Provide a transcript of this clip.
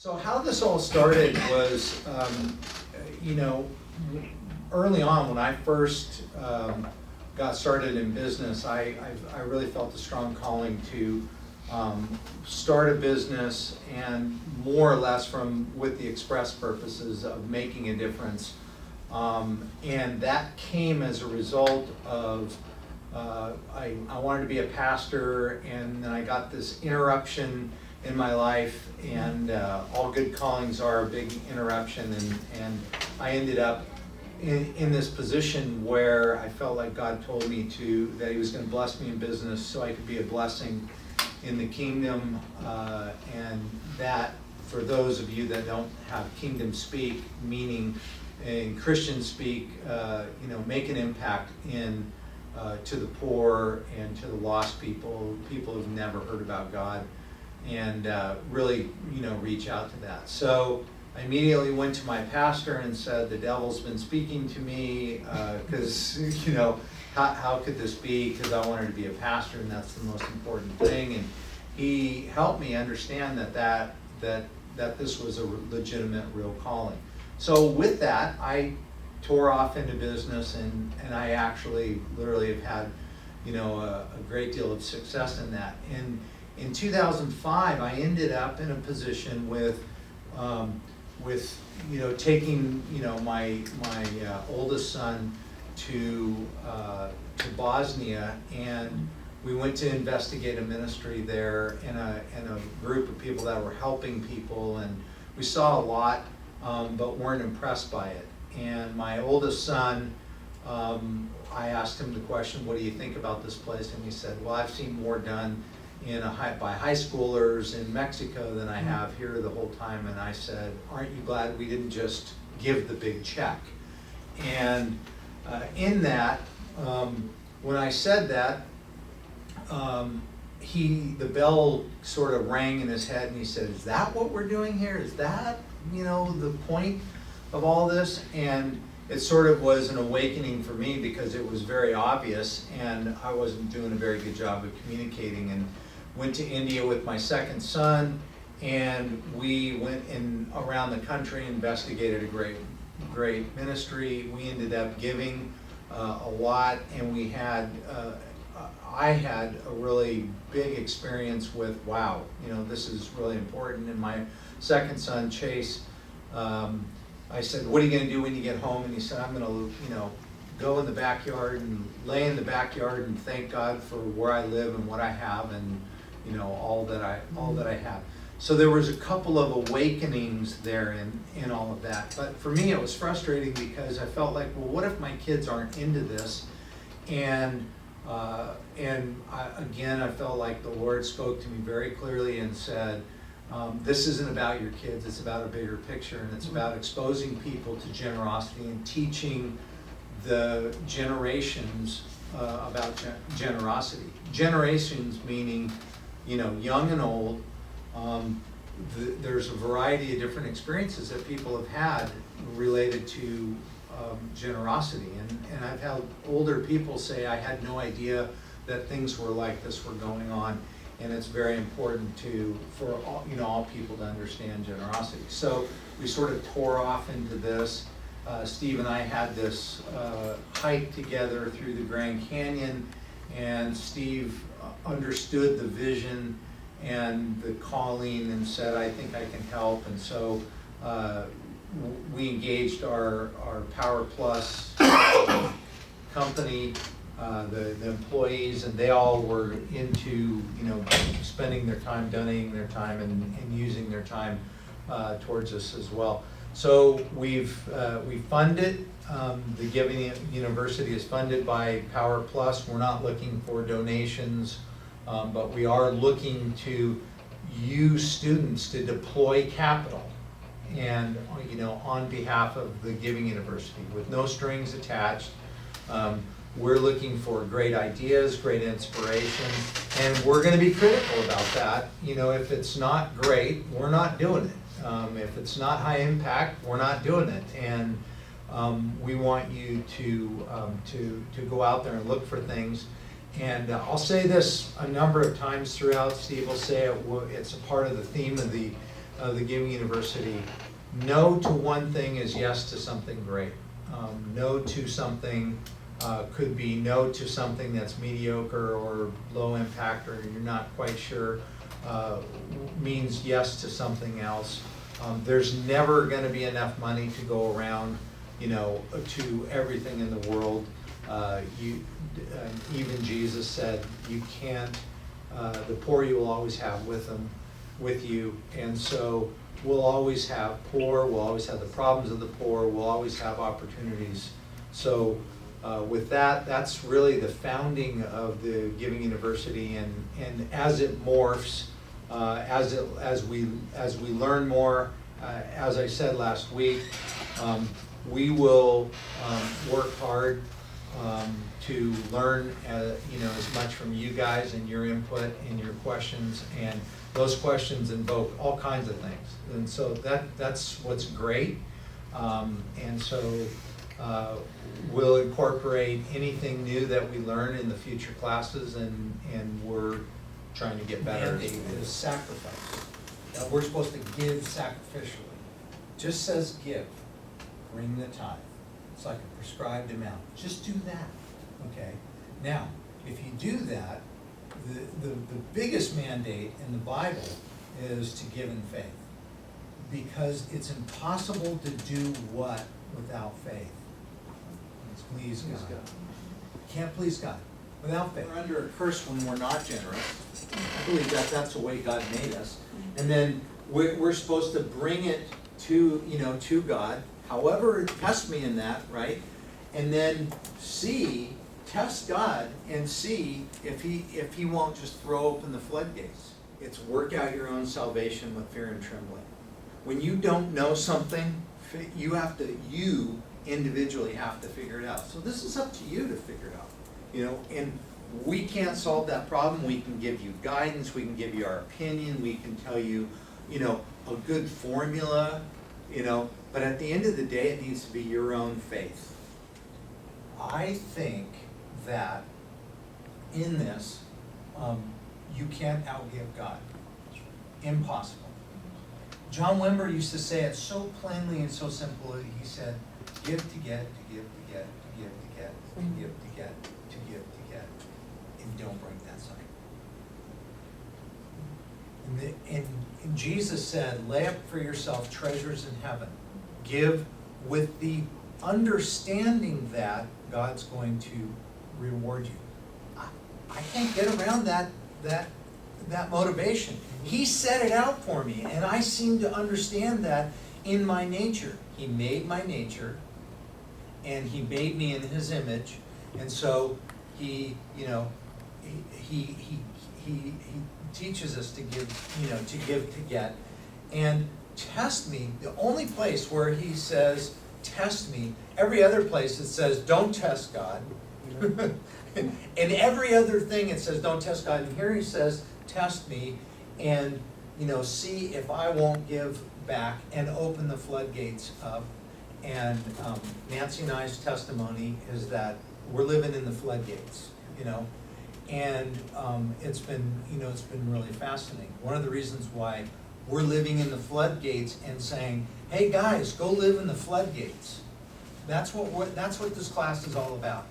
So how this all started was, early on when I first got started in business, I really felt a strong calling to start a business, and more or less with the express purposes of making a difference. And that came as a result of I wanted to be a pastor, and then I got this interruption in my life, and all good callings are a big interruption, and I ended up in this position where I felt like God told me that He was going to bless me in business so I could be a blessing in the kingdom, and that, for those of you that don't have kingdom speak, meaning in Christian speak, make an impact to the poor and to the lost people who've never heard about God, and really, reach out to that. So I immediately went to my pastor and said, the devil's been speaking to me, because, how could this be? Because I wanted to be a pastor, and that's the most important thing. And he helped me understand that this was a legitimate, real calling. So with that, I tore off into business, and I actually literally have had, a great deal of success in that. And in 2005, I ended up in a position with taking, my oldest son to Bosnia, and we went to investigate a ministry there, and a group of people that were helping people, and we saw a lot, but weren't impressed by it. And my oldest son, I asked him the question, what do you think about this place? And he said, well, I've seen more done by high schoolers in Mexico than I have here the whole time. And I said, aren't you glad we didn't just give the big check? And in that, when I said that, the bell sort of rang in his head, and he said, is that what we're doing here? Is that, the point of all this? And it sort of was an awakening for me, because it was very obvious, and I wasn't doing a very good job of communicating. And went to India with my second son, and we went around the country, investigated a great ministry. We ended up giving a lot, and I had a really big experience with, wow, this is really important. And my second son, Chase, I said, what are you going to do when you get home? And he said, I'm going to, go in the backyard and lay in the backyard and thank God for where I live and what I have, and all that I have. So there was a couple of awakenings there in all of that. But for me, it was frustrating, because I felt like, well, what if my kids aren't into this? And I felt like the Lord spoke to me very clearly and said, this isn't about your kids, it's about a bigger picture, and it's about exposing people to generosity and teaching the generations about generosity. Generations meaning, young and old. There's a variety of different experiences that people have had related to generosity, and I've had older people say, I had no idea that things were like this were going on, and it's very important for all people to understand generosity. So we sort of tore off into this. Steve and I had this hike together through the Grand Canyon, and Steve understood the vision and the calling and said, I think I can help. And so we engaged our Power Plus company, the employees, and they all were into spending their time, donating their time, and using their time towards us as well. So we funded, the Giving University is funded by Power Plus. We're not looking for donations, but we are looking to use students to deploy capital, and on behalf of the Giving University, with no strings attached. We're looking for great ideas, great inspiration, and we're going to be critical about that. If it's not great, we're not doing it. If it's not high impact, we're not doing it. And we want you to go out there and look for things. And I'll say this a number of times throughout. Steve will say it's a part of the theme of of the Giving University, no to one thing is yes to something great. No to something could be no to something that's mediocre or low impact, or you're not quite sure, means yes to something else. There's never going to be enough money to go around, to everything in the world. Even Jesus said, you can't, the poor you will always have with you, and so we'll always have poor, we'll always have the problems of the poor, we'll always have opportunities. So with that, that's really the founding of the Giving University, and as it morphs, as we learn more, as I said last week, we will work hard to learn as much from you guys and your input and your questions, and those questions invoke all kinds of things, and so that's what's great. And so we'll incorporate anything new that we learn in the future classes, and we're trying to get better. Mandate is sacrifice. That we're supposed to give sacrificially. Just says give, bring the tithe. It's like a prescribed amount. Just do that, okay? Now, if you do that, the biggest mandate in the Bible is to give in faith. Because it's impossible to do what without faith? It's please God. Can't please God without faith. We're under a curse when we're not generous. I believe that's the way God made us. And then we're supposed to bring it to God. However, test me in that, right? And then test God and see if he won't just throw open the floodgates. It's work out your own salvation with fear and trembling. When you don't know something, you individually have to figure it out. So this is up to you to figure it out. And we can't solve that problem. We can give you guidance, we can give you our opinion, we can tell you, a good formula, but at the end of the day, it needs to be your own faith. I think that in this, you can't outgive God. Impossible. John Wimber used to say it so plainly and so simply. He said, give to get, to give to get, to give to get, to give to get, to give to get, and don't break that cycle. And Jesus said, lay up for yourself treasures in heaven. Give with the understanding that God's going to reward you. I can't get around that motivation. He set it out for me, and I seem to understand that in my nature. He made my nature, and he made me in his image, and so he teaches us to give to get. And test me, the only place where he says test me, every other place it says don't test God. And every other thing it says don't test God, and here he says test me and see if I won't give back and open the floodgates up. And Nancy and I's testimony is that we're living in the floodgates, and it's been really fascinating. One of the reasons why we're living in the floodgates and saying, hey guys, go live in the floodgates. That's what this class is all about.